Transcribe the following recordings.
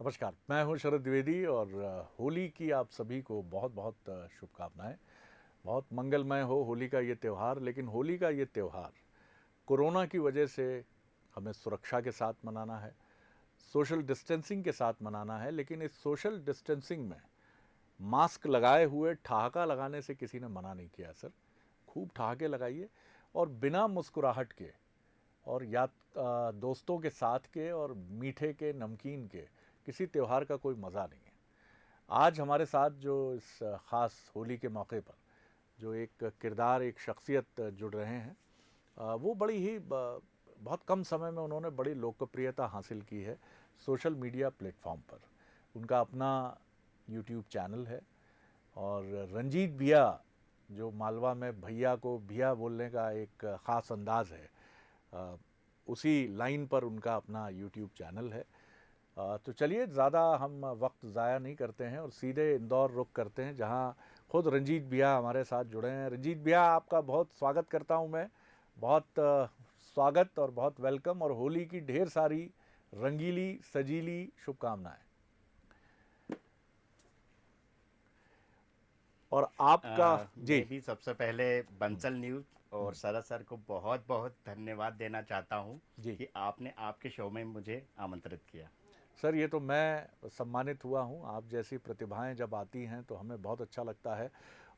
नमस्कार, मैं हूं शरद द्विवेदी और होली की आप सभी को बहुत बहुत शुभकामनाएं। बहुत मंगलमय हो होली का ये त्यौहार। लेकिन होली का ये त्यौहार कोरोना की वजह से हमें सुरक्षा के साथ मनाना है, सोशल डिस्टेंसिंग के साथ मनाना है। लेकिन इस सोशल डिस्टेंसिंग में मास्क लगाए हुए ठहाका लगाने से किसी ने मना नहीं किया। सर, खूब ठहाके लगाइए और बिना मुस्कुराहट के, और या दोस्तों के साथ के और मीठे के नमकीन के किसी त्यौहार का कोई मज़ा नहीं है। आज हमारे साथ जो इस ख़ास होली के मौके पर जो एक किरदार, एक शख्सियत जुड़ रहे हैं, वो बड़ी ही बहुत कम समय में उन्होंने बड़ी लोकप्रियता हासिल की है सोशल मीडिया प्लेटफॉर्म पर। उनका अपना यूट्यूब चैनल है और रंजीत भैया, जो मालवा में भैया को भैया बोलने का एक ख़ास अंदाज़ है, उसी लाइन पर उनका अपना यूट्यूब चैनल है। तो चलिए, ज़्यादा हम वक्त ज़ाया नहीं करते हैं और सीधे इंदौर रुख करते हैं, जहां खुद रंजीत भैया हमारे साथ जुड़े हैं। रंजीत भैया, आपका बहुत स्वागत करता हूं मैं। बहुत स्वागत और बहुत वेलकम, और होली की ढेर सारी रंगीली सजीली शुभकामनाएं। और आपका जी। मैं भी सबसे पहले बंसल न्यूज़ और शरद सर को बहुत बहुत धन्यवाद देना चाहता हूं जी कि आपने आपके शो में मुझे आमंत्रित किया। सर, ये तो मैं सम्मानित हुआ हूँ। आप जैसी प्रतिभाएं जब आती हैं तो हमें बहुत अच्छा लगता है।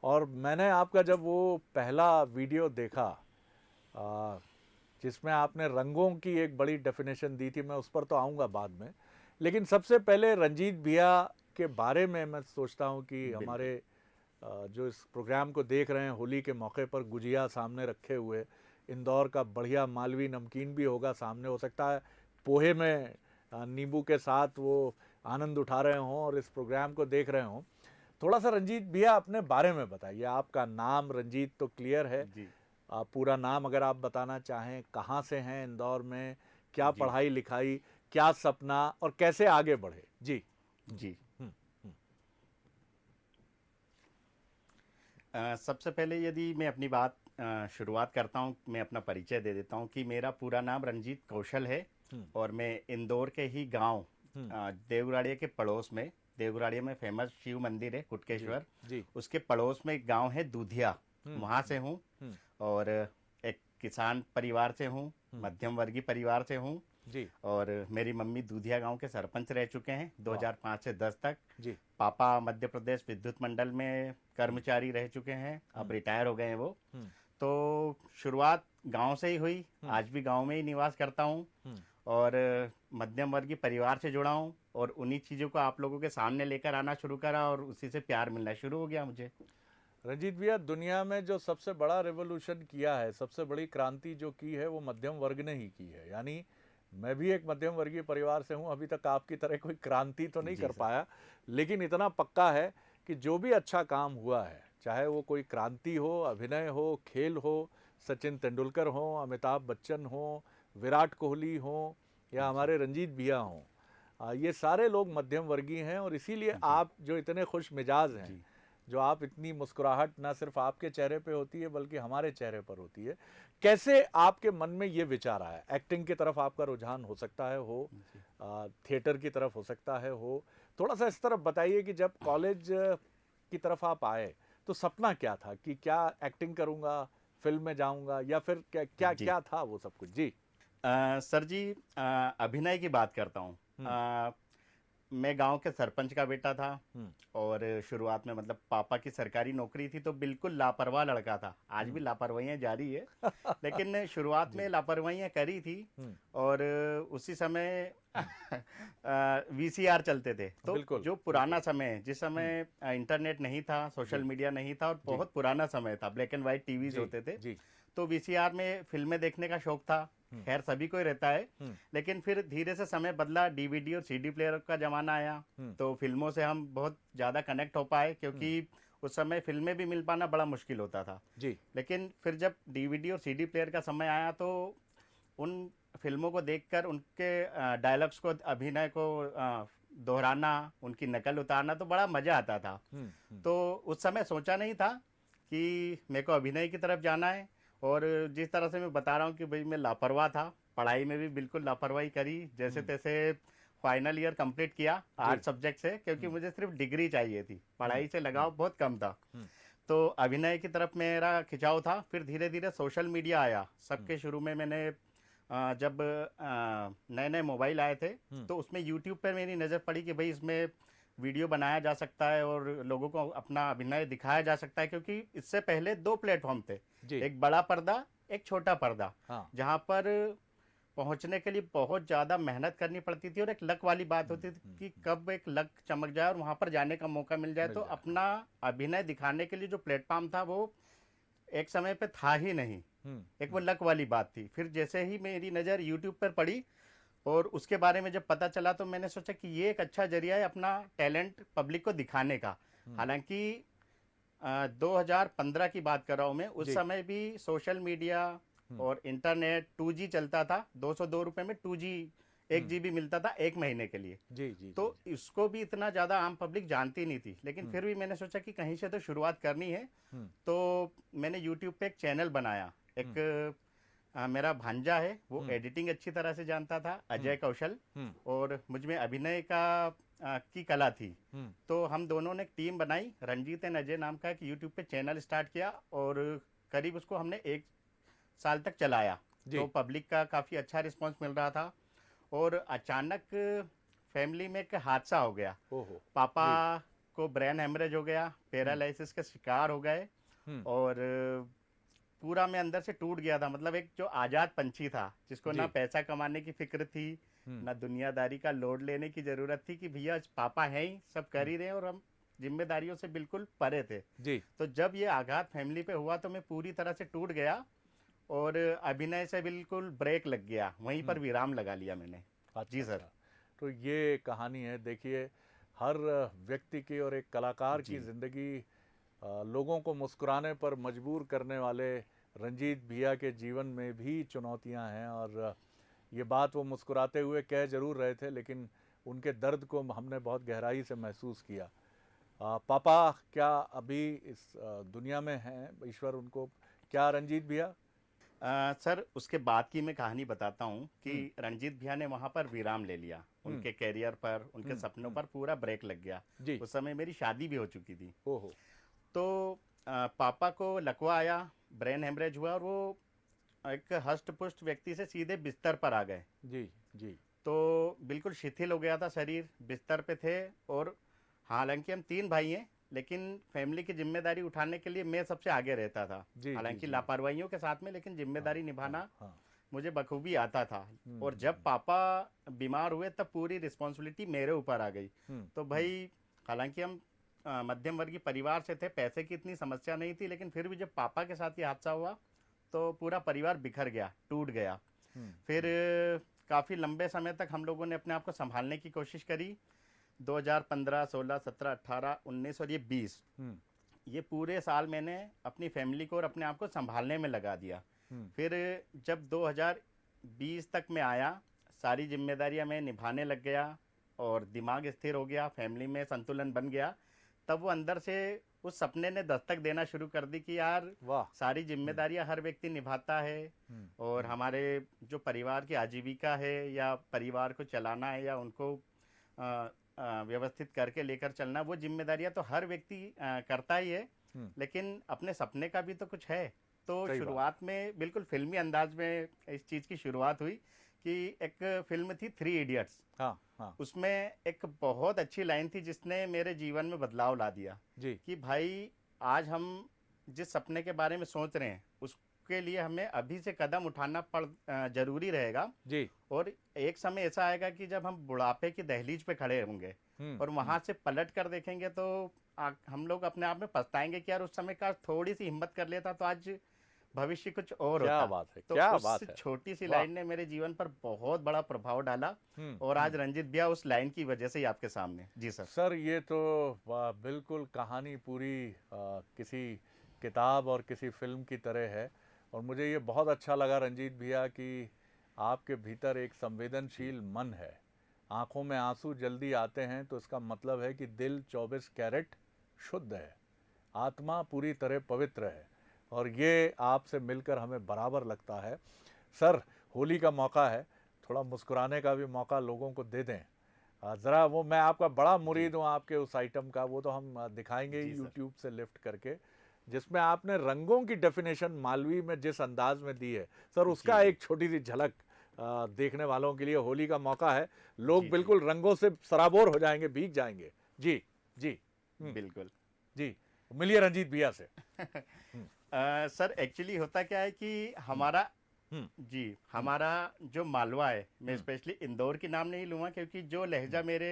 और मैंने आपका जब वो पहला वीडियो देखा, जिसमें आपने रंगों की एक बड़ी डेफिनेशन दी थी, मैं उस पर तो आऊँगा बाद में। लेकिन सबसे पहले रंजीत भैया के बारे में मैं सोचता हूँ कि बिल्कुल। हमारे जो इस प्रोग्राम को देख रहे हैं, होली के मौके पर गुजिया सामने रखे हुए, इंदौर का बढ़िया मालवी नमकीन भी होगा सामने, हो सकता है पोहे में नींबू के साथ वो आनंद उठा रहे हों और इस प्रोग्राम को देख रहे हों। थोड़ा सा रंजीत भैया अपने बारे में बताइए। आपका नाम रंजीत तो क्लियर है, जी। पूरा नाम अगर आप बताना चाहें, कहाँ से हैं इंदौर में, क्या जी। पढ़ाई लिखाई, क्या सपना, और कैसे आगे बढ़े। जी। जी। हम्म, हम्म, सबसे पहले यदि मैं अपनी बात शुरुआत करता हूं, मैं अपना परिचय दे देता हूं कि मेरा पूरा नाम रंजीत कौशल है हम्म, और मैं इंदौर के ही गांव हम्म, देवराड़िया के पड़ोस में, देवराड़िया में फेमस शिव मंदिर है जी कुटकेश्वर, जी। उसके पड़ोस में एक गांव है दूधिया, हम्म, वहां से हूं। हम्म, और एक किसान परिवार से हूँ, मध्यम वर्गीय परिवार से हूँ। जी और मेरी मम्मी दूधिया गांव के सरपंच रह चुके हैं वाह 2005 से 10 तक। जी। पापा मध्य प्रदेश विद्युत मंडल में कर्मचारी रह चुके हैं, अब रिटायर हो गए हैं वो। हम्म, तो शुरुआत गांव से ही हुई, हम्म, आज भी गांव में ही निवास करता हूं। हम्म। और मध्यम वर्गीय परिवार से जुड़ा हूं और उन्हीं चीज़ों को आप लोगों के सामने लेकर आना शुरू करा और उसी से प्यार मिलना शुरू हो गया मुझे। रंजीत भैया, दुनिया में जो सबसे बड़ा रेवोल्यूशन किया है, सबसे बड़ी क्रांति जो की है, वो मध्यम वर्ग ने ही की है। यानी मैं भी एक मध्यम वर्गीय परिवार से हूँ, अभी तक आपकी तरह कोई क्रांति तो नहीं जी कर सर। पाया, लेकिन इतना पक्का है कि जो भी अच्छा काम हुआ है, चाहे वो कोई क्रांति हो, अभिनय हो, खेल हो, सचिन तेंदुलकर हो, अमिताभ बच्चन हो, विराट कोहली हो, या जी। हमारे रंजीत भैया हों, ये सारे लोग मध्यम वर्गीय हैं। और इसीलिए जी। आप जो इतने खुश मिजाज हैं, जी। जो आप इतनी मुस्कुराहट ना सिर्फ आपके चेहरे पे होती है बल्कि हमारे चेहरे पर होती है। कैसे आपके मन में ये विचार आया? एक्टिंग की तरफ आपका रुझान हो सकता है, हो जी। थिएटर की तरफ हो सकता है, हो थोड़ा सा इस तरफ बताइए कि जब कॉलेज की तरफ आप आए तो सपना क्या था, कि क्या एक्टिंग करूंगा, फिल्म में जाऊंगा, या फिर क्या क्या जी। क्या था वो सब कुछ? जी। सर जी, अभिनय की बात करता हूँ। हम्म, मैं गांव के सरपंच का बेटा था हम्म, और शुरुआत में मतलब पापा की सरकारी नौकरी थी तो बिल्कुल लापरवाह लड़का था, आज भी लापरवाहियां जारी है। लेकिन शुरुआत में जी। लापरवाहियां करी थी। हम्म, और उसी समय हम्म, वीसीआर चलते थे, तो बिल्कुल जो पुराना बिल्कुल। समय है, जिस हम्म, समय इंटरनेट नहीं था, सोशल जी मीडिया नहीं था और जी बहुत पुराना समय था, ब्लैक एंड व्हाइट टीवीज जी होते थे। जी। तो वीसीआर में फिल्में देखने का शौक था, हम्म, खैर सभी को ही रहता है। हम्म, लेकिन फिर धीरे से समय बदला, डीवीडी और सीडी प्लेयर का जमाना आया, हम्म, तो फिल्मों से हम बहुत ज़्यादा कनेक्ट हो पाए, हम्म, क्योंकि उस समय फिल्में भी मिल पाना बड़ा मुश्किल होता था। जी लेकिन फिर जब डीवीडी और सीडी प्लेयर का समय आया तो उन फिल्मों को देखकर उनके डायलॉग्स को, अभिनय को दोहराना, उनकी नकल उतारना, तो बड़ा मज़ा आता था। हम्म, हम्म, तो उस समय सोचा नहीं था कि मेरे को अभिनय की तरफ जाना है। और जिस तरह से मैं बता रहा हूँ कि भाई मैं लापरवाह था, पढ़ाई में भी बिल्कुल लापरवाही करी, जैसे हम्म, तैसे फाइनल ईयर कंप्लीट किया आर्ट सब्जेक्ट से, क्योंकि मुझे सिर्फ डिग्री चाहिए थी, पढ़ाई से लगाव बहुत कम था। तो अभिनय की तरफ मेरा खिंचाव था। फिर धीरे धीरे सोशल मीडिया आया। सबके शुरू में मैंने जब नए नए मोबाइल आए थे तो उसमें यूट्यूब पर मेरी नज़र पड़ी कि भाई इसमें वीडियो बनाया जा सकता है और लोगों को अपना अभिनय दिखाया जा सकता है, क्योंकि इससे पहले 2 प्लेटफॉर्म थे, एक बड़ा पर्दा, एक छोटा पर्दा। हाँ। जहाँ पर पहुंचने के लिए बहुत ज़्यादा मेहनत करनी पड़ती थी और एक लक वाली बात होती थी कि कब एक लक चमक जाए और वहाँ पर जाने का मौका मिल जाए। तो अपना अभिनय दिखाने के लिए जो प्लेटफॉर्म था वो एक समय पे था ही नहीं, एक वो लक वाली बात थी। फिर जैसे ही मेरी नज़र यूट्यूब पर पड़ी और उसके बारे में जब पता चला तो मैंने सोचा कि ये एक अच्छा जरिया है अपना टैलेंट पब्लिक को दिखाने का। हालांकि 2015 की बात कर रहा हूँ मैं, उस समय भी सोशल मीडिया और इंटरनेट 2G चलता था। 202 रुपए में 2G 1 GB मिलता था 1 महीने के लिए। जी। तो इसको भी इतना ज़्यादा आम पब्लिक जानती नहीं थी, लेकिन फिर भी मैंने सोचा कि कहीं से तो शुरुआत करनी है। तो मैंने यूट्यूब पे एक चैनल बनाया। एक मेरा भांजा है, वो एडिटिंग अच्छी तरह से जानता था, अजय कौशल, और मुझ में अभिनय की कला थी। तो हम दोनों ने एक टीम बनाई, रंजीत एंड अजय नाम का एक यूट्यूब पे चैनल स्टार्ट किया और करीब उसको हमने 1 साल तक चलाया। तो पब्लिक का काफ़ी अच्छा रिस्पांस मिल रहा था। और अचानक फैमिली में एक हादसा हो गया। पापा को ब्रेन हेमरेज हो गया, पैरालिसिस का शिकार हो गए और पूरा मैं अंदर से टूट गया था। मतलब एक जो आज़ाद पंछी था जिसको ना पैसा कमाने की फिक्र थी, ना दुनियादारी का लोड लेने की ज़रूरत थी कि भैया पापा हैं ही, सब कर ही रहे हैं और हम जिम्मेदारियों से बिल्कुल परे थे। तो जब ये आघात फैमिली पे हुआ तो मैं पूरी तरह से टूट गया और अभिनय से बिल्कुल ब्रेक लग गया, वहीं पर विराम लगा लिया मैंने। जी सर। तो ये कहानी है, देखिए हर व्यक्ति की और एक कलाकार की ज़िंदगी लोगों को मुस्कुराने पर मजबूर करने वाले रंजीत भैया के जीवन में भी चुनौतियां हैं। और ये बात वो मुस्कुराते हुए कह जरूर रहे थे, लेकिन उनके दर्द को हमने बहुत गहराई से महसूस किया। पापा क्या अभी इस दुनिया में हैं? ईश्वर उनको, क्या रंजीत भैया? सर उसके बाद की मैं कहानी बताता हूँ कि रंजीत भैया ने वहाँ पर विराम ले लिया। उनके कैरियर पर, उनके सपनों पर पूरा ब्रेक लग गया। उस समय मेरी शादी भी हो चुकी थी। तो पापा को लकवा आया, ब्रेन हेमरेज हुआ और वो एक हष्ट पुष्ट व्यक्ति से सीधे बिस्तर पर आ गए। जी। तो बिल्कुल शिथिल हो गया था शरीर, बिस्तर पे थे। और हालांकि हम 3 भाई हैं, लेकिन फैमिली की जिम्मेदारी उठाने के लिए मैं सबसे आगे रहता था। हालांकि लापरवाहियों के साथ में, लेकिन जिम्मेदारी निभाना मुझे बखूबी आता था। और जब पापा बीमार हुए तब पूरी रिस्पॉन्सिबिलिटी मेरे ऊपर आ गई। तो भाई हालांकि हम मध्यम वर्गीय परिवार से थे, पैसे की इतनी समस्या नहीं थी, लेकिन फिर भी जब पापा के साथ ये हादसा हुआ तो पूरा परिवार बिखर गया, टूट गया। फिर काफ़ी लंबे समय तक हम लोगों ने अपने आप को संभालने की कोशिश करी। 2015, 16, 17, 18, 19 और ये 20, ये पूरे साल मैंने अपनी फैमिली को और अपने आप को संभालने में लगा दिया। फिर जब 2020 तक मैं आया, सारी जिम्मेदारियां मैं निभाने लग गया और दिमाग स्थिर हो गया, फैमिली में संतुलन बन गया। तब वो अंदर से उस सपने ने दस्तक देना शुरू कर दी कि यार सारी जिम्मेदारियां हर व्यक्ति निभाता है और हमारे जो परिवार की आजीविका है या परिवार को चलाना है या उनको व्यवस्थित करके लेकर चलना, वो जिम्मेदारियां तो हर व्यक्ति करता ही है, लेकिन अपने सपने का भी तो कुछ है। तो शुरुआत में बिल्कुल फिल्मी अंदाज में इस चीज़ की शुरुआत हुई कि एक फिल्म थी 3 इडियट्स। उसमें एक बहुत अच्छी लाइन थी जिसने मेरे जीवन में बदलाव ला दिया कि भाई आज हम जिस सपने के बारे में सोच रहे हैं उसके लिए हमें अभी से कदम उठाना जरूरी रहेगा। और एक समय ऐसा आएगा कि जब हम बुढ़ापे की दहलीज पे खड़े होंगे और वहां से पलट कर देखेंगे तो हम लोग अपने आप में पछताएंगे कि यार उस समय का थोड़ी सी हिम्मत कर लेता तो आज भविष्य कुछ और होता। क्या बात है, तो क्या उस बात है। छोटी सी लाइन ने मेरे जीवन पर बहुत बड़ा प्रभाव डाला और आज रंजीत भैया उस लाइन की वजह से ही आपके सामने। जी सर। सर ये तो बिल्कुल कहानी पूरी किसी किताब और किसी फिल्म की तरह है। और मुझे ये बहुत अच्छा लगा रंजीत भैया कि आपके भीतर एक संवेदनशील मन है। आंखों में आंसू जल्दी आते हैं तो इसका मतलब है कि दिल 24 कैरेट शुद्ध है, आत्मा पूरी तरह पवित्र है। और ये आपसे मिलकर हमें बराबर लगता है। सर होली का मौका है, थोड़ा मुस्कुराने का भी मौका लोगों को दे दें। जरा वो, मैं आपका बड़ा मुरीद हूँ आपके उस आइटम का, वो तो हम दिखाएंगे जी सर। यूट्यूब से लिफ्ट करके, जिसमें आपने रंगों की डेफिनेशन मालवी में जिस अंदाज में दी है सर, उसका जी एक छोटी सी झलक देखने वालों के लिए, होली का मौका है, लोग जी जी बिल्कुल रंगों से सराबोर हो जाएंगे, भीग जाएंगे। जी जी। बिल्कुल। जी, मिलिए रंजीत भैया से। हम्म, सर एक्चुअली होता क्या है कि हमारा, हम्म, जी हमारा जो मालवा है, मैं हम्म, स्पेशली इंदौर की नाम नहीं लूँगा क्योंकि जो लहजा मेरे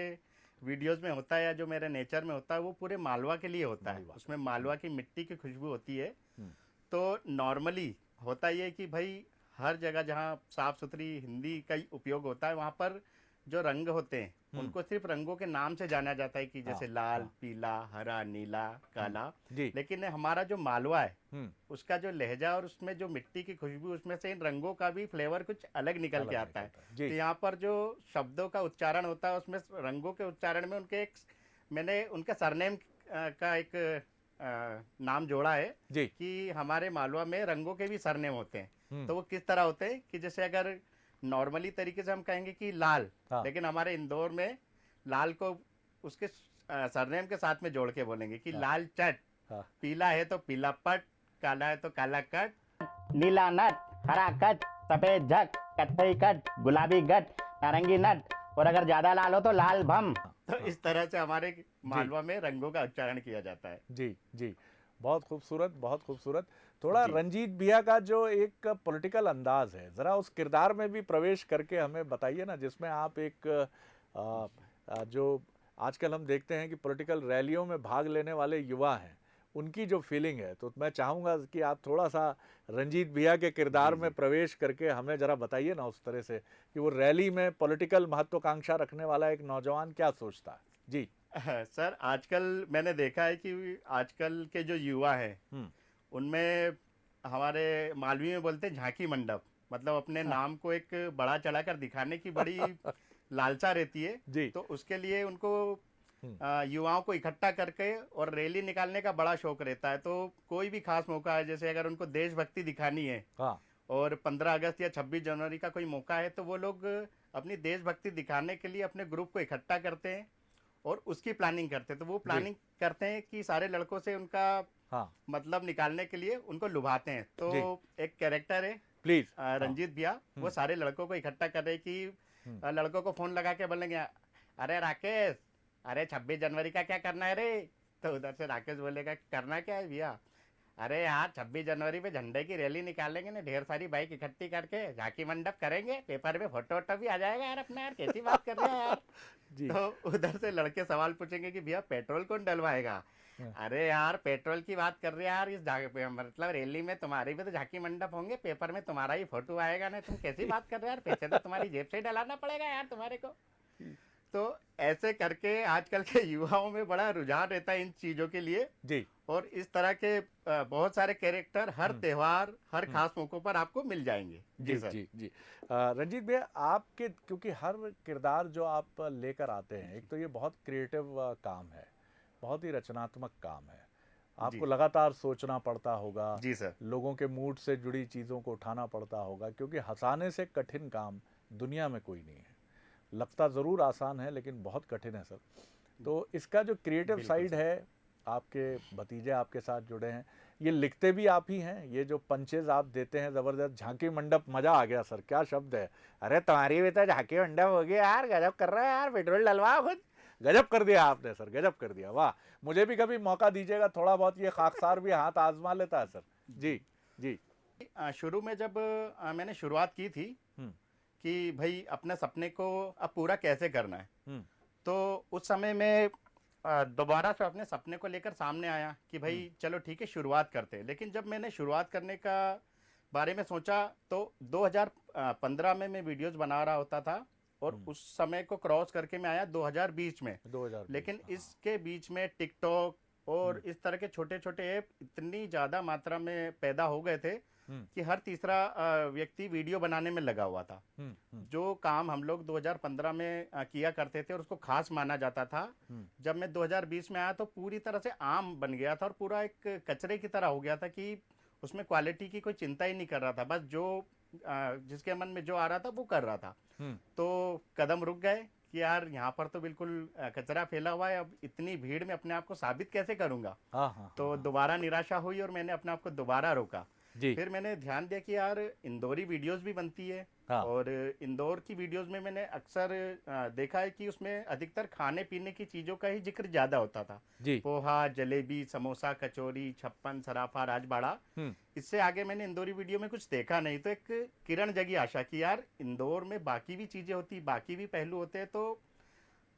वीडियोस में होता है या जो मेरे नेचर में होता है वो पूरे मालवा के लिए होता है, मालवा का। उसमें मालवा की मिट्टी की खुशबू होती है। हम्म, तो नॉर्मली होता ये है कि भाई हर जगह जहाँ साफ सुथरी हिंदी का ही उपयोग होता है वहाँ पर जो रंग होते हैं हम्म, उनको सिर्फ रंगों के नाम से जाना जाता है कि हाँ जैसे लाल, हाँ, पीला, हरा, नीला, काला। जी, लेकिन हमारा जो मालवा है हम्म, उसका जो लहजा और उसमें जो मिट्टी की खुशबू, उसमें से इन रंगों का भी फ्लेवर कुछ अलग निकल के अलग आता है। निकलता है जी। तो यहाँ पर जो शब्दों का उच्चारण होता है उसमें रंगों के उच्चारण में उनके एक, मैंने उनका सरनेम का एक नाम जोड़ा है जी। कि हमारे मालवा में रंगों के भी सरनेम होते हैं। हम्म, तो वो किस तरह होते हैं कि जैसे अगर नॉर्मली तरीके से हम कहेंगे कि लाल, हाँ लेकिन हमारे इंदौर में लाल को उसके सरनेम के साथ में जोड़ के बोलेंगे कि हाँ लाल चट, हाँ पीला है तो पीला पट, काला है तो काला कट, नीला नट, हरा कट, सफेद झक, कत्थई कट, गुलाबी गट, नारंगी नट, और अगर ज्यादा लाल हो तो लाल भम। हाँ तो हाँ, इस तरह से हमारे जी मालवा में रंगों का उच्चारण किया जाता है। जी जी। बहुत खूबसूरत, बहुत खूबसूरत। थोड़ा जी रंजीत भैया का जो एक पॉलिटिकल अंदाज है, ज़रा उस किरदार में भी प्रवेश करके हमें बताइए ना, जिसमें आप एक जो आजकल हम देखते हैं कि पॉलिटिकल रैलियों में भाग लेने वाले युवा हैं, उनकी जो फीलिंग है, तो मैं चाहूँगा कि आप थोड़ा सा रंजीत भैया के किरदार जी में जी। प्रवेश करके हमें ज़रा बताइए ना उस तरह से कि वो रैली में पॉलिटिकल महत्वाकांक्षा रखने वाला एक नौजवान क्या सोचता है। जी। सर आजकल मैंने देखा है कि आजकल के जो युवा हैं हम्म, उनमें हमारे मालवी में बोलते हैं झांकी मंडप, मतलब अपने नाम को एक बड़ा चढ़ाकर दिखाने की बड़ी लालसा रहती है। जी। तो उसके लिए उनको हम्म, युवाओं को इकट्ठा करके और रैली निकालने का बड़ा शौक रहता है। तो कोई भी खास मौका है, जैसे अगर उनको देशभक्ति दिखानी है हाँ और 15 अगस्त या 26 जनवरी का कोई मौका है, तो वो लोग अपनी देशभक्ति दिखाने के लिए अपने ग्रुप को इकट्ठा करते हैं और उसकी प्लानिंग करते हैं। तो वो जी। प्लानिंग करते हैं कि सारे लड़कों से उनका हाँ मतलब निकालने के लिए उनको लुभाते हैं। तो जी, एक कैरेक्टर है प्लीज। हाँ। रंजीत भैया, वो हम्म, सारे लड़कों को इकट्ठा कर रहे कि हम्म, लड़कों को फोन लगा के बोलेंगे, अरे राकेश, अरे 26 जनवरी का क्या करना है रे? तो उधर से राकेश बोलेगा करना क्या है भैया? अरे यार 26 जनवरी पे झंडे की रैली निकालेंगे ना, ढेर सारी बाइक इकट्ठी करके झांकी मंडप करेंगे, पेपर में फोटो वोटो भी आ जाएगा यार अपना। यार कैसी बात कर रहे हैं यार? जी। तो उधर से लड़के सवाल पूछेंगे कि भैया पेट्रोल कौन डलवाएगा? हाँ, अरे यार पेट्रोल की बात कर रहे हैं यार, मतलब रैली में तुम्हारे भी तो झांकी मंडप होंगे, पेपर में तुम्हारा ही फोटो आएगा ना, तुम कैसी बात कर रहे हो यार? पैसे तो तुम्हारी जेब से ही डलाना पड़ेगा यार तुम्हारे को। तो ऐसे करके आजकल के युवाओं में बड़ा रुझान रहता है इन चीजों के लिए। जी। और इस तरह के बहुत सारे कैरेक्टर हर हम्म, त्योहार, हर हम्म, खास मौकों पर आपको मिल जाएंगे। जी जी सर। जी जी। रंजीत भैया, आपके क्योंकि हर किरदार जो आप लेकर आते हैं, एक तो ये बहुत क्रिएटिव काम है, बहुत ही रचनात्मक काम है, जी आपको लगातार सोचना पड़ता होगा, जी सर। लोगों के मूड से जुड़ी चीज़ों को उठाना पड़ता होगा, क्योंकि हंसाने से कठिन काम दुनिया में कोई नहीं है। लगता ज़रूर आसान है लेकिन बहुत कठिन है सर। तो इसका जो क्रिएटिव बिल्कुल साइड सर। है, आपके भतीजे आपके साथ जुड़े हैं, ये लिखते भी आप ही हैं, ये जो पंचेज आप देते हैं ज़बरदस्त, झांकी मंडप, मज़ा आ गया सर, क्या शब्द है। अरे तुम्हारी भी तो झांकी मंडप हो गई यार, गजब कर रहा है यार, पेट्रोल डलवाओ खुद। गजब कर दिया आपने सर, गजब कर दिया, वाह। मुझे भी कभी मौका दीजिएगा, थोड़ा बहुत ये खाकसार भी हाथ आजमा लेता है सर। जी जी। शुरू में जब मैंने शुरुआत की थी हम्म, कि भाई अपने सपने को अब पूरा कैसे करना है, हम्म, तो उस समय मैं दोबारा से अपने सपने को लेकर सामने आया कि भाई चलो ठीक है शुरुआत करते हैं। लेकिन जब मैंने शुरुआत करने का बारे में सोचा तो 2015 में मैं वीडियोस बना रहा होता था और उस समय को क्रॉस करके मैं आया 2020 में। 2020, लेकिन हाँ। इसके बीच में टिकटॉक और इस तरह के छोटे छोटे ऐप इतनी ज़्यादा मात्रा में पैदा हो गए थे हम्म, कि हर तीसरा व्यक्ति वीडियो बनाने में लगा हुआ था। जो काम हम लोग 2015 में किया करते थे और उसको खास माना जाता था, जब मैं 2020 में आया तो पूरी तरह से आम बन गया था और पूरा एक कचरे की तरह हो गया था कि उसमें क्वालिटी की कोई चिंता ही नहीं कर रहा था, बस जो जिसके मन में जो आ रहा था वो कर रहा था। हम्म, तो कदम रुक गए कि यार यहाँ पर तो बिल्कुल कचरा फैला हुआ है, अब इतनी भीड़ में अपने आप को साबित कैसे करूंगा। हाँ हाँ तो दोबारा निराशा हुई और मैंने अपने आप को दोबारा रोका। जी फिर मैंने ध्यान दिया कि यार इंदौरी वीडियोस भी बनती है, हाँ और इंदौर की वीडियोस में मैंने अक्सर देखा है कि उसमें अधिकतर खाने पीने की चीज़ों का ही जिक्र ज़्यादा होता था। जी पोहा, जलेबी, समोसा, कचौरी, छप्पन, सराफा, राजबाड़ा। इससे आगे मैंने इंदौरी वीडियो में कुछ देखा नहीं, तो एक किरण जगी आशा की यार इंदौर में बाकी भी चीज़ें होती, बाकी भी पहलू होते हैं। तो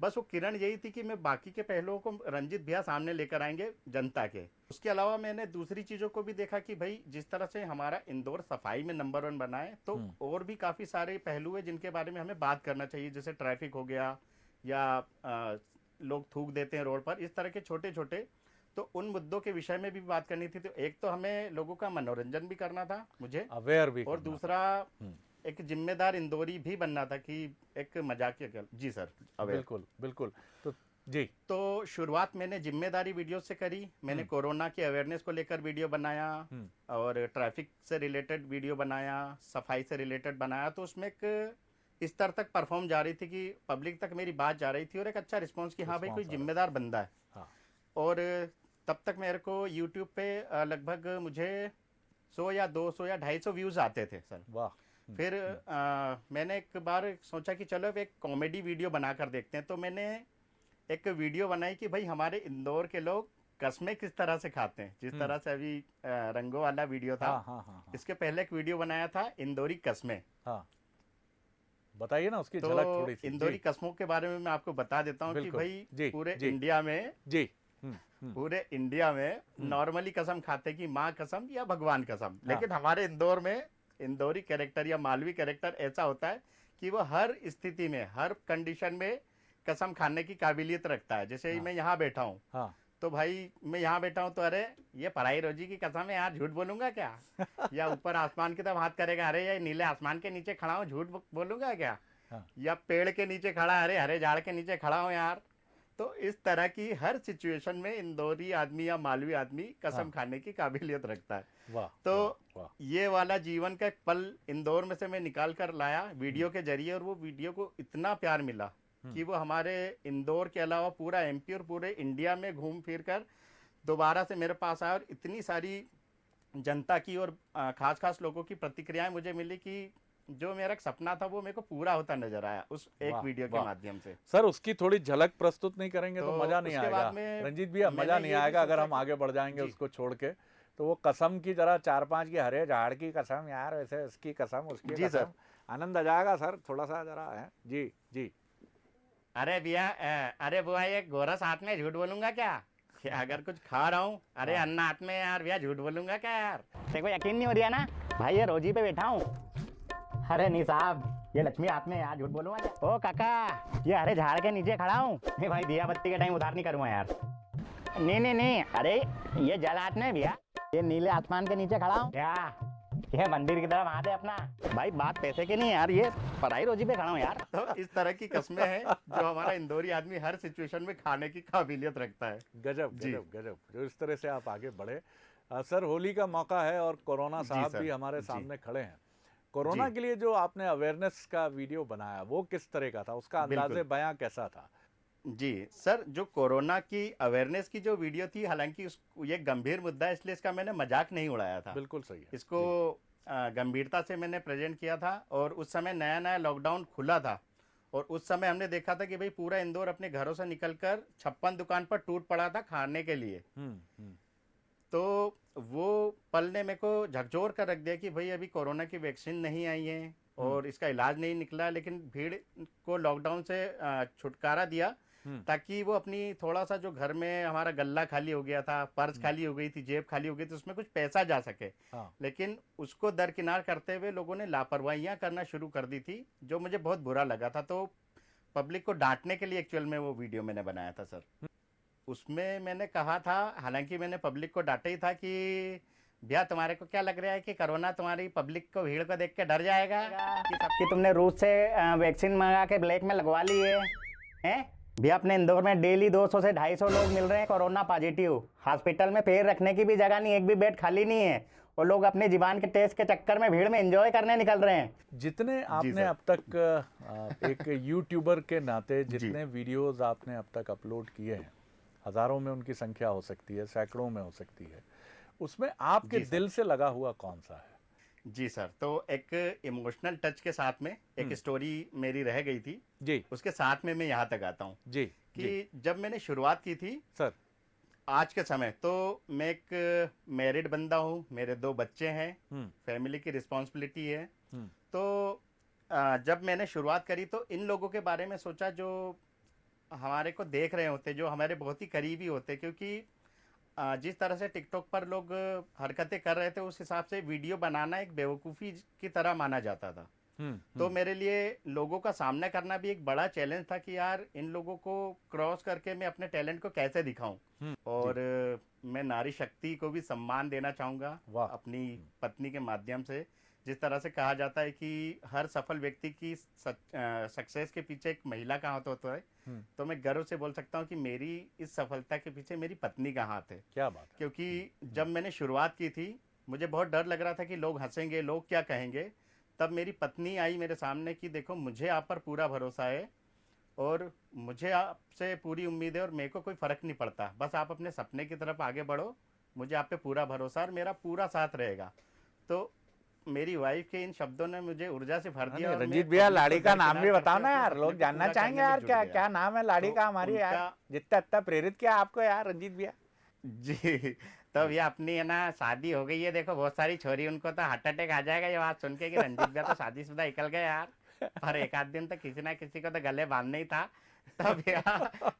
बस वो किरण यही थी कि मैं बाकी के पहलुओं को रंजीत भैया सामने लेकर आएंगे जनता के। उसके अलावा मैंने दूसरी चीज़ों को भी देखा कि भाई जिस तरह से हमारा इंदौर सफाई में नंबर 1 बना है, तो और भी काफ़ी सारे पहलू है जिनके बारे में हमें बात करना चाहिए, जैसे ट्रैफिक हो गया, या लोग थूक देते हैं रोड पर, इस तरह के छोटे छोटे। तो उन मुद्दों के विषय में भी बात करनी थी। तो एक तो हमें लोगों का मनोरंजन भी करना था, मुझे अवेयर भी और करना दूसरा एक जिम्मेदार इंदौरी भी बनना था कि एक मजाकिया। जी सर, बिल्कुल बिल्कुल। तो जी, तो शुरुआत मैंने जिम्मेदारी वीडियो से करी। मैंने कोरोना के अवेयरनेस को लेकर वीडियो बनाया, और ट्रैफिक से रिलेटेड वीडियो बनाया, सफाई से रिलेटेड बनाया। तो उसमें एक स्तर तक परफॉर्म जा रही थी कि पब्लिक तक मेरी बात जा रही थी, और एक अच्छा रिस्पॉन्स कि हाँ भाई कोई जिम्मेदार बंदा है। हाँ। और तब तक मेरे को यूट्यूब पे लगभग मुझे 100 या 200 या 250 व्यूज़ आते थे सर। वाह। फिर मैंने एक बार सोचा कि चलो एक कॉमेडी वीडियो बनाकर देखते हैं। तो मैंने एक वीडियो बनाई कि भाई हमारे इंदौर के लोग कस्में किस तरह से खाते हैं, जिस तरह से अभी रंगों वाला वीडियो था। हाँ। इसके पहले एक वीडियो बनाया था इंदौरी कस्में। हाँ, बताइए ना उसकी तो झलक थोड़ी सी। इंदौरी कस्मों के बारे में मैं आपको बता देता हूँ कि भाई पूरे इंडिया में पूरे इंडिया में नॉर्मली कसम खाते कि माँ कसम या भगवान कसम, लेकिन हमारे इंदौर में इंदौरी कैरेक्टर या मालवी कैरेक्टर ऐसा होता है कि वो हर स्थिति में, हर कंडीशन में कसम खाने की काबिलियत रखता है। जैसे ही मैं यहाँ बैठा हूँ, तो भाई मैं यहाँ बैठा हूँ तो अरे ये पढ़ाई रोजी की कसम है यार, झूठ बोलूंगा क्या? या ऊपर आसमान की तरफ हाथ करेगा, अरे ये नीले आसमान के नीचे खड़ा हूँ, झूठ बोलूंगा क्या? या पेड़ के नीचे खड़ा, अरे हरे झाड़ के नीचे खड़ा हूँ यार। तो इस तरह की हर सिचुएशन में इंदौरी आदमी या मालवी आदमी कसम खाने की काबिलियत रखता है। तो ये वाला जीवन का एक पल इंदौर में से मैं निकाल कर लाया वीडियो के जरिए, और वो वीडियो को इतना प्यार मिला कि वो हमारे इंदौर के अलावा पूरा एमपी और पूरे इंडिया में घूम फिर कर दोबारा से मेरे पास आया। और इतनी सारी जनता की और खास लोगों की प्रतिक्रियाएं मुझे मिली कि जो मेरा एक सपना था वो मेरे को पूरा होता नजर आया उस एक वीडियो के माध्यम से। सर उसकी थोड़ी झलक प्रस्तुत नहीं करेंगे तो मजा नहीं आएगा रंजीत भैया, मजा नहीं आएगा अगर हम आगे बढ़ जाएंगे उसको छोड़ के। तो वो कसम की तरह 4-5 की हरे झाड़ की कसम यार, वैसे उसकी कसम उसकी कसम, आनंद आ जाएगा सर। थोड़ा सा जरा है जी जी। अरे भैया, अरे बुआ ये गोरा साथ में झूठ बोलूंगा क्या? अगर कुछ खा रहा हूँ, अरे अन्ना हाथ में यार भैया, झूठ बोलूंगा क्या यार? तेरे को यकीन नहीं हो रहा ना भाई, ये रोजी पे बैठा हूँ। अरे नहीं साहब, ये लक्ष्मी हाथ में यार, झूठ बोलूंगा क्या? ओ काका, ये हरे झाड़ के नीचे खड़ा हूँ। नहीं भाई, दिया बत्ती के टाइम उधार नहीं करूँगा यार। नहीं, अरे ये जल हाथ में भैया, ये नीले आसमान के नीचे खड़ा हूँ क्या? ये मंदिर की तरफ हाथ है अपना। भाई बात पैसे की नहीं यार, ये पढ़ाई रोजी पे खड़ा हूँ यार। तो इस तरह की कस्में हैं जो हमारा इंदौरी आदमी हर सिचुएशन में खाने की काबिलियत रखता है। गजब गजब गजब, जो इस तरह से आप आगे बढ़े। सर होली का मौका है और कोरोना साहब भी हमारे सामने खड़े हैं। कोरोना के लिए जो आपने अवेयरनेस का वीडियो बनाया वो किस तरह का था, उसका अंदाज़े बयां कैसा था? जी सर, जो कोरोना की अवेयरनेस की जो वीडियो थी, हालांकि ये गंभीर मुद्दा है इसलिए इसका मैंने मजाक नहीं उड़ाया था। बिल्कुल सही है। इसको गंभीरता से मैंने प्रेजेंट किया था। और उस समय नया नया लॉकडाउन खुला था, और उस समय हमने देखा था कि भाई पूरा इंदौर अपने घरों से निकलकर 56 दुकान पर टूट पड़ा था खाने के लिए। तो वो पल ने मेरे को झकझोर कर रख दिया कि भाई अभी कोरोना की वैक्सीन नहीं आई है और इसका इलाज नहीं निकला, लेकिन भीड़ को लॉकडाउन से छुटकारा दिया ताकि वो अपनी थोड़ा सा जो घर में हमारा गल्ला खाली हो गया था, पर्स खाली हो गई थी, जेब खाली हो गई थी, उसमें कुछ पैसा जा सके। लेकिन उसको दरकिनार करते हुए लोगों ने लापरवाहियां करना शुरू कर दी थी, जो मुझे बहुत बुरा लगा था। तो पब्लिक को डांटने के लिए एक्चुअल में वो वीडियो मैंने बनाया था सर। उसमें मैंने कहा था, हालांकि मैंने पब्लिक को डांटा ही था कि भैया तुम्हारे को क्या लग रहा है कि कोरोना तुम्हारी पब्लिक को, भीड़ को देख के डर जाएगा कि तुमने रूस से वैक्सीन मंगा के ब्लैक में लगवा ली है? भैया अपने इंदौर में डेली 200 से 250 लोग मिल रहे हैं कोरोना पॉजिटिव। हॉस्पिटल में पैर रखने की भी जगह नहीं, एक भी बेड खाली नहीं है। और लोग अपनी जीवन के टेस्ट के चक्कर में भीड़ में एंजॉय करने निकल रहे हैं। जितने आपने सर। अब तक एक यूट्यूबर के नाते जितने वीडियोस आपने अब तक अपलोड किए हैं, हज़ारों में उनकी संख्या हो सकती है, सैकड़ों में हो सकती है, उसमें आपके जी सर। दिल से लगा हुआ कौन सा है? जी सर, तो एक इमोशनल टच के साथ में एक स्टोरी मेरी रह गई थी, जी उसके साथ में मैं यहाँ तक आता हूँ जी जी कि जब मैंने शुरुआत की थी सर। आज के समय, तो मैं एक मैरिड बंदा हूँ, मेरे 2 बच्चे हैं, फैमिली की रिस्पॉन्सिबिलिटी है। तो जब मैंने शुरुआत करी तो इन लोगों के बारे में सोचा जो हमारे को देख रहे होते, जो हमारे बहुत ही करीबी होते, क्योंकि जिस तरह से टिकटॉक पर लोग हरकतें कर रहे थे उस हिसाब से वीडियो बनाना एक बेवकूफ़ी की तरह माना जाता था। तो मेरे लिए लोगों का सामना करना भी एक बड़ा चैलेंज था कि यार इन लोगों को क्रॉस करके मैं अपने टैलेंट को कैसे दिखाऊं। और मैं नारी शक्ति को भी सम्मान देना चाहूँगा अपनी पत्नी के माध्यम से। जिस तरह से कहा जाता है कि हर सफल व्यक्ति की सक्सेस के पीछे एक महिला का हाथ होता है, तो मैं गर्व से बोल सकता हूँ कि मेरी इस सफलता के पीछे मेरी पत्नी का हाथ है। क्या बात है। क्योंकि जब मैंने शुरुआत की थी मुझे बहुत डर लग रहा था कि लोग हंसेंगे, लोग क्या कहेंगे। तब मेरी पत्नी आई मेरे सामने कि देखो मुझे आप पर पूरा भरोसा है और मुझे आपसे पूरी उम्मीद है और मेरे को कोई फ़र्क नहीं पड़ता, बस आप अपने सपने की तरफ आगे बढ़ो, मुझे आप पे पूरा भरोसा और मेरा पूरा साथ रहेगा। तो मेरी वाइफ के इन शब्दों ने मुझे ऊर्जा से भर दिया। रंजीत भैया, लाड़ी का नाम भी बताओ ना यार, लोग जानना चाहेंगे यार, क्या क्या नाम है लाड़ी का हमारी यार, जितना इतना प्रेरित किया आपको यार रंजीत भैया। जी, तो भैया अपनी है ना शादी हो गई है, देखो बहुत सारी छोरी, उनको तो हार्ट अटैक आ जाएगा ये बात सुन के कि रंजीत भैया तो शादीशुदा निकल गए यार। पर एक आध दिन तो किसी ना किसी को तो गले बांधना ही था। तब भैया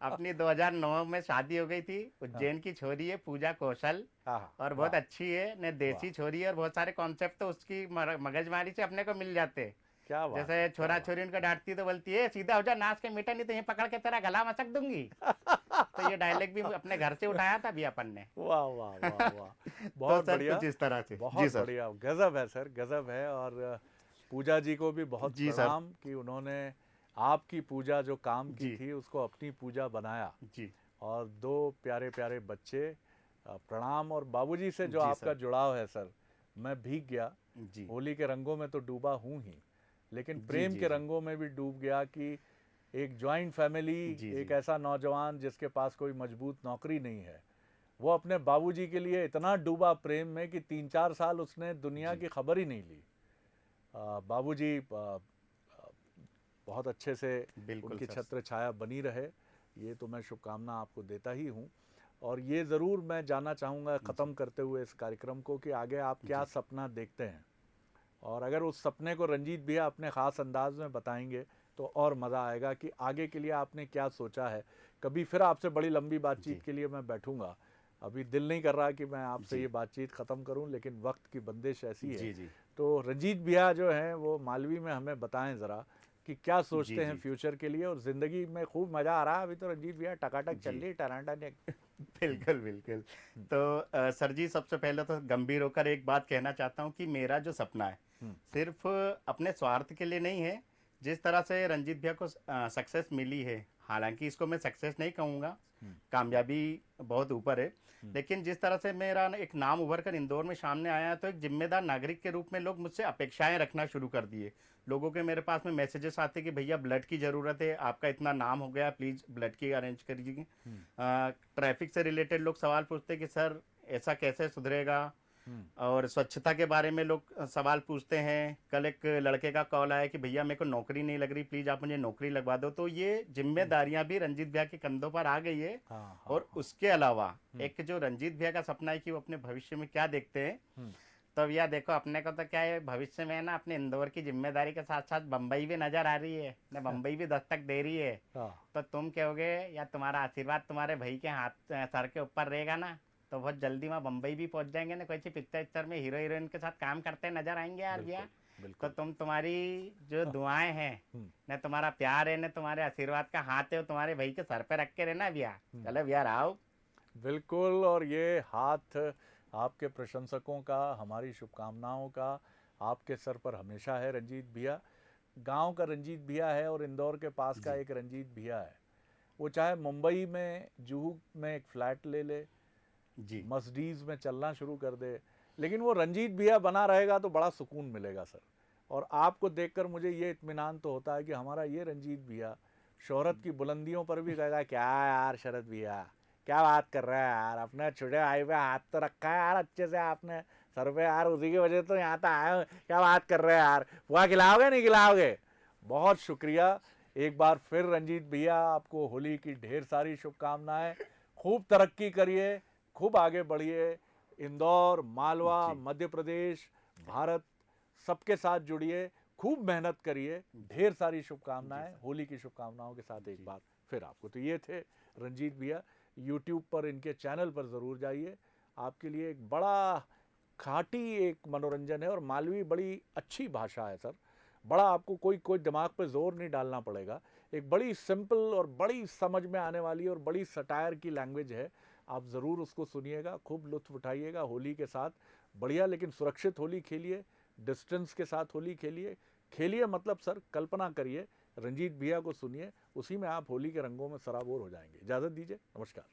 अपनी 2009 में शादी हो गई थी। उज्जैन की छोरी है पूजा कौशल, और बहुत अच्छी है ने, देसी छोरी है और बहुत सारे कॉन्सेप्ट तो उसकी मगजमारी से अपने को मिल जाते। क्या बात जैसे छोरा छोरी उनको डांटती तो बोलती है सीधा हो जा नाच के मीठा, नहीं तो ये पकड़ के तेरा गला मसक दूंगी। तो ये डायलॉग भी अपने घर से उठाया था भी अपन ने। वाह वाह वाह वाह, बहुत तो बढ़िया, कुछ इस तरह से। बहुत बढ़िया, गजब है सर, गजब है। और पूजा जी को भी बहुत प्रणाम कि उन्होंने आपकी पूजा जो काम की थी उसको अपनी पूजा बनाया जी। और 2 प्यारे प्यारे बच्चे, प्रणाम। और बाबूजी से जो आपका जुड़ाव है सर, मैं भीग गया जी। होली के रंगों में तो डूबा हूँ ही, लेकिन प्रेम के रंगों में भी डूब गया कि एक जॉइंट फैमिली, एक ऐसा नौजवान जिसके पास कोई मजबूत नौकरी नहीं है, वो अपने बाबूजी के लिए इतना डूबा प्रेम में कि 3-4 साल उसने दुनिया की खबर ही नहीं ली। बाबूजी बहुत अच्छे से उनकी छत्र छाया बनी रहे, ये तो मैं शुभकामना आपको देता ही हूँ। और ये ज़रूर मैं जानना चाहूँगा ख़त्म करते हुए इस कार्यक्रम को कि आगे आप क्या सपना देखते हैं, और अगर उस सपने को रंजीत भैया अपने ख़ास अंदाज में बताएंगे तो और मज़ा आएगा कि आगे के लिए आपने क्या सोचा है। कभी फिर आपसे बड़ी लंबी बातचीत के लिए मैं बैठूंगा, अभी दिल नहीं कर रहा कि मैं आपसे ये बातचीत ख़त्म करूं, लेकिन वक्त की बंदिश ऐसी है। तो रंजीत भैया जो हैं वो मालवी में हमें बताएं ज़रा कि क्या सोचते हैं फ्यूचर के लिए। और ज़िंदगी में खूब मज़ा आ रहा है अभी तो रंजीत भैया, टकाटक चल रही टनाटन। बिल्कुल बिल्कुल। तो सर जी, सबसे पहले तो गंभीर होकर एक बात कहना चाहता हूँ कि मेरा जो सपना है सिर्फ अपने स्वार्थ के लिए नहीं है। जिस तरह से रंजीत भैया को सक्सेस मिली है, हालांकि इसको मैं सक्सेस नहीं कहूँगा, कामयाबी बहुत ऊपर है, लेकिन जिस तरह से मेरा एक नाम उभर कर इंदौर में सामने आया तो एक जिम्मेदार नागरिक के रूप में लोग मुझसे अपेक्षाएं रखना शुरू कर दिए। लोगों के मेरे पास में मैसेजेस आते कि भैया ब्लड की ज़रूरत है, आपका इतना नाम हो गया, प्लीज़ ब्लड की अरेंज करिए। ट्रैफिक से रिलेटेड लोग सवाल पूछते कि सर ऐसा कैसे सुधरेगा, और स्वच्छता के बारे में लोग सवाल पूछते हैं। कल एक लड़के का कॉल आया कि भैया मेरे को नौकरी नहीं लग रही, प्लीज़ आप मुझे नौकरी लगवा दो। तो ये जिम्मेदारियां भी रंजीत भैया के कंधों पर आ गई है। और उसके अलावा एक जो रंजीत भैया का सपना है कि वो अपने भविष्य में क्या देखते हैं, तो भैया देखो अपने को तो क्या है, भविष्य में ना अपने इंदौर की जिम्मेदारी के साथ साथ बम्बई भी नजर आ रही है ना, बम्बई भी दस्तक दे रही है। तो तुम कहोगे या तुम्हारा आशीर्वाद तुम्हारे भाई के हाथ सर के ऊपर रहेगा ना, तो बहुत जल्दी वहाँ बम्बई भी पहुंच जाएंगे ना, कोई सी पिक्चर में हीरो हीरोइन के साथ काम करते नजर आएंगे यार भैया। तो तुम्हारी जो दुआएं हैं न, तुम्हारा प्यार है न, तुम्हारे आशीर्वाद का हाथ है, वो तुम्हारे भाई के सर पे रख के रहना भैया। चलो भैया आओ। बिल्कुल। और ये हाथ आपके प्रशंसकों का, हमारी शुभकामनाओं का आपके सर पर हमेशा है रंजीत भैया। गांव का रंजीत भैया है और इंदौर के पास का एक रंजीत भैया है। वो चाहे मुंबई में जुहू में एक फ्लैट ले ले जी, मर्सिडीज में चलना शुरू कर दे, लेकिन वो रंजीत भैया बना रहेगा तो बड़ा सुकून मिलेगा सर। और आपको देखकर मुझे ये इत्मीनान तो होता है कि हमारा ये रंजीत भैया शोहरत की बुलंदियों पर भी कहेगा, क्या यार शरद भैया क्या बात कर रहा है यार, अपने छोटे भाई पे हाथ तो रखा है यार अच्छे से आपने सर पे यार, उसी की वजह से तो यहाँ तक आए हो, क्या बात कर रहे हैं यार, वहाँ खिलाओगे नहीं खिलाओगे। बहुत शुक्रिया एक बार फिर रंजीत भैया, आपको होली की ढेर सारी शुभकामनाएं, खूब तरक्की करिए, खूब आगे बढ़िए, इंदौर, मालवा, जी मध्य प्रदेश, भारत सबके साथ जुड़िए, खूब मेहनत करिए, ढेर सारी शुभकामनाएं, होली की शुभकामनाओं के साथ एक बार फिर आपको। तो ये थे रंजीत भैया, यूट्यूब पर इनके चैनल पर ज़रूर जाइए, आपके लिए एक बड़ा खाटी एक मनोरंजन है, और मालवी बड़ी अच्छी भाषा है सर, बड़ा आपको कोई दिमाग पे जोर नहीं डालना पड़ेगा, एक बड़ी सिंपल और बड़ी समझ में आने वाली और बड़ी सटायर की लैंग्वेज है। आप ज़रूर उसको सुनिएगा, खूब लुत्फ़ उठाइएगा होली के साथ, बढ़िया लेकिन सुरक्षित होली खेलिए, डिस्टेंस के साथ होली खेलिए। खेलिए मतलब सर कल्पना करिए, रंजीत भैया को सुनिए, उसी में आप होली के रंगों में सराबोर हो जाएंगे। इजाज़त दीजिए, नमस्कार।